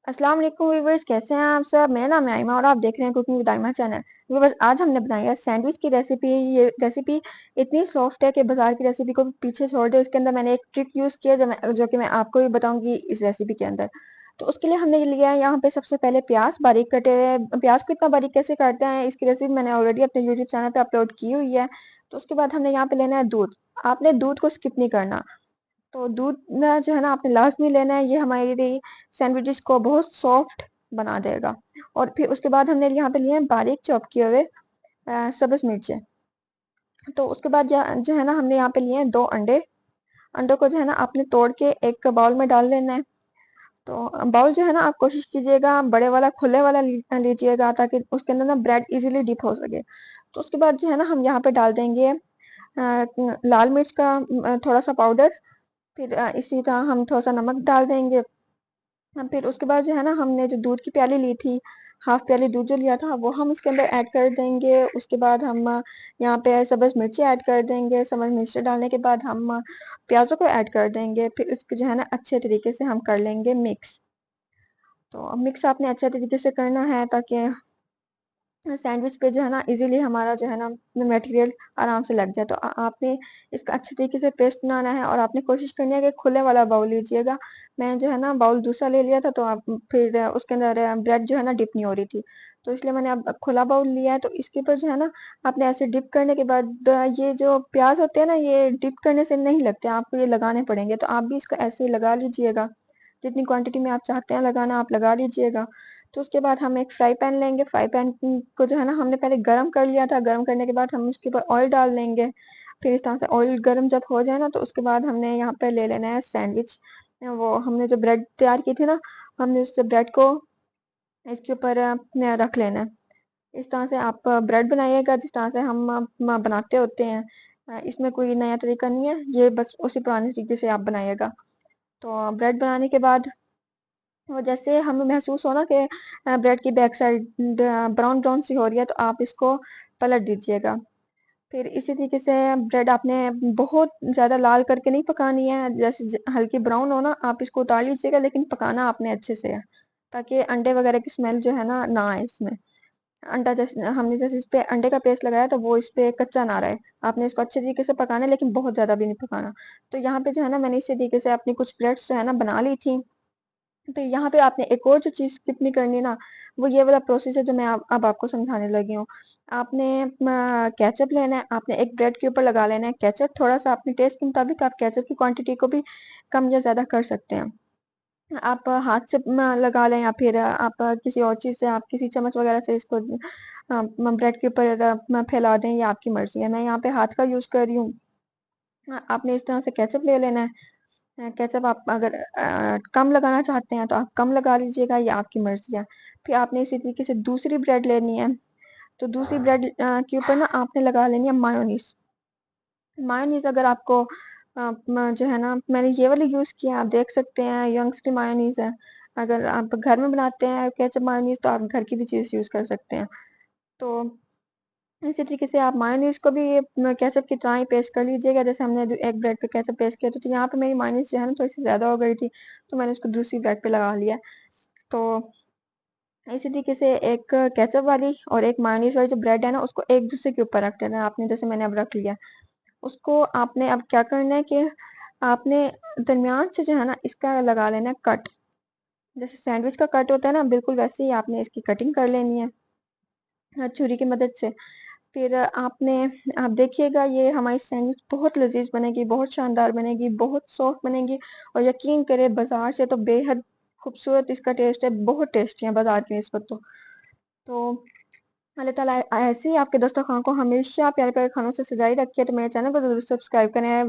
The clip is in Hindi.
अस्सलाम वालेकुम व्यूवर्स, कैसे हैं आप सब। मेरा नाम है आइमा और आप देख रहे हैं cooking with Aima channel. Viewers, आज हमने बनाई है सैंडविच की रेसिपी। ये रेसिपी इतनी सॉफ्ट है कि बाजार की रेसिपी को पीछे छोड़ दे। इसके अंदर मैंने एक ट्रिक यूज किया जो कि मैं आपको भी बताऊंगी इस रेसिपी के अंदर। तो उसके लिए हमने ये लिया है यहाँ पे सबसे पहले प्याज बारीक कटे हुए। प्याज को इतना बारीक कैसे काटते हैं इसकी रेसिपी मैंने ऑलरेडी अपने यूट्यूब चैनल पे अपलोड की हुई है। तो उसके बाद हमने यहाँ पे लेना है दूध। आपने दूध को स्किप नहीं करना। तो दूध ना जो है ना आपने लाजमी लेना है। ये हमारी सैंडविचेस को बहुत सॉफ्ट बना देगा। और फिर उसके बाद हमने यहाँ पे लिए हैं बारीक चॉप किए हुए सब्ज मिर्चें। तो उसके बाद जो है ना हमने यहाँ पे लिए हैं 2 अंडे। अंडों को जो है ना आपने तोड़ के एक बाउल में डाल लेना है। तो बाउल जो है ना आप कोशिश कीजिएगा बड़े वाला खुले वाला लीजिएगा ताकि उसके अंदर ना ब्रेड इजीली डिप हो सके। तो उसके बाद जो है ना हम यहाँ पे डाल देंगे लाल मिर्च का थोड़ा सा पाउडर। फिर इसी तरह हम थोड़ा सा नमक डाल देंगे। फिर उसके बाद जो है ना हमने जो दूध की प्याली ली थी, हाफ प्याली दूध जो लिया था वो हम इसके अंदर ऐड कर देंगे। उसके बाद हम यहाँ पे सब्ज मिर्ची ऐड कर देंगे। सब्ज मिर्ची डालने के बाद हम प्याजों को ऐड कर देंगे। फिर इसको जो है ना अच्छे तरीके से हम कर लेंगे मिक्स। तो मिक्स आपने अच्छे तरीके से करना है ताकि सैंडविच पे जो है ना इजीली हमारा जो है ना मटेरियल आराम से लग जाए। तो आपने इसका अच्छे तरीके से पेस्ट बनाना है और आपने कोशिश करनी है कि खुले वाला बाउल लीजिएगा। मैं जो है ना बाउल दूसरा ले लिया था तो आप फिर उसके अंदर ब्रेड जो है ना डिप नहीं हो रही थी। तो इसलिए मैंने अब खुला बाउल लिया है। तो इसके ऊपर जो है ना आपने ऐसे डिप करने के बाद ये जो प्याज होते हैं ना ये डिप करने से नहीं लगते, आपको ये लगाने पड़ेंगे। तो आप भी इसको ऐसे ही लगा लीजिएगा। जितनी क्वांटिटी में आप चाहते हैं लगाना आप लगा लीजिएगा। तो उसके बाद हम एक फ्राई पैन लेंगे। फ्राई पैन को जो है ना हमने पहले गरम कर लिया था। गरम करने के बाद हम उसके ऊपर ऑयल डाल देंगे। फिर इस तरह से ऑयल गरम जब हो जाए ना तो उसके बाद हमने यहाँ पे ले लेना है सैंडविच। वो हमने जो ब्रेड तैयार की थी ना, हमने उस ब्रेड को इसके ऊपर रख लेना है। इस तरह से आप ब्रेड बनाइएगा जिस तरह से हम बनाते होते हैं। इसमें कोई नया तरीका नहीं है, ये बस उसी पुराने तरीके से आप बनाइएगा। तो ब्रेड बनाने के बाद और जैसे हमें महसूस हो ना कि ब्रेड की बैक साइड ब्राउन ब्राउन सी हो रही है तो आप इसको पलट दीजिएगा। फिर इसी तरीके से ब्रेड आपने बहुत ज़्यादा लाल करके नहीं पकानी है। जैसे हल्की ब्राउन हो ना आप इसको उतार लीजिएगा, लेकिन पकाना आपने अच्छे से है ताकि अंडे वगैरह की स्मेल जो है ना आए इसमें। अंडा जैसे हमने जैसे इस पे अंडे का पेस्ट लगाया तो वो इस पे कच्चा ना रहे। आपने इसको अच्छे तरीके से पकाना है लेकिन बहुत ज़्यादा भी नहीं पकाना। तो यहाँ पे जो है ना मैंने इसी तरीके से अपनी कुछ ब्रेड्स जो है ना बना ली थी। तो यहाँ पे आपने एक और जो चीज़ स्किप नहीं करनी ना, वो ये वाला प्रोसेस है जो मैं अब आपको समझाने लगी हूँ। आपने केचप लेना है। आपने एक ब्रेड के ऊपर लगा लेना है केचप। थोड़ा सा अपने टेस्ट के मुताबिक आप केचप की क्वांटिटी को भी कम या ज़्यादा कर सकते हैं। आप हाथ से लगा लें या फिर आप किसी और चीज़ से आप किसी चम्मच वगैरह से इसको ब्रेड के ऊपर फैला दें, ये आपकी मर्जी है। मैं यहाँ पे हाथ का यूज़ कर रही हूँ। आपने इस तरह से केचप ले लेना है। केचप आप अगर कम लगाना चाहते हैं तो आप कम लगा लीजिएगा, ये आपकी मर्जी है। फिर आपने इसी तरीके से दूसरी ब्रेड लेनी है। तो दूसरी ब्रेड के ऊपर ना आपने लगा लेनी है मायोनीज। मायोनीज अगर आपको जो है ना मैंने ये वाली यूज़ किया है, आप देख सकते हैं यंग्स की मायोनीज है। अगर आप घर में बनाते हैं केचप मायोनीज तो आप घर की भी चीज़ यूज़ कर सकते हैं। तो इसी तरीके से आप मायोनीज को भी केचप की तरह ही पेस्ट कर लीजिएगा जैसे हमने एक ब्रेड पे केचप पेस्ट किया। तो यहाँ पे मेरी मायोनीज जो है ना थोड़ी सी ज़्यादा हो गई थी तो मैंने उसको दूसरी ब्रेड पे लगा लिया। तो इसी तरीके से एक केचप वाली और एक मायोनीज वाली जो ब्रेड है ना उसको एक दूसरे के ऊपर रख देना है आपने, जैसे मैंने अब रख लिया। उसको आपने अब क्या करना है कि आपने दरमियान से जो है ना इसका लगा लेना है कट। जैसे सैंडविच का कट होता है ना बिल्कुल वैसे ही आपने इसकी कटिंग कर लेनी है छुरी की मदद से। फिर आपने आप देखिएगा ये हमारी सैंडविच बहुत लजीज बनेगी, बहुत शानदार बनेगी, बहुत सॉफ्ट बनेगी। और यकीन करें बाजार से तो बेहद खूबसूरत इसका टेस्ट है, बहुत टेस्टी है बाजार के निस्बत तो अल्लाह ताला ऐसे ही आपके दस्तरखान को हमेशा प्यारे प्यारे खानों से सजाई रखे। तो मेरे चैनल को जरूर सब्सक्राइब करें।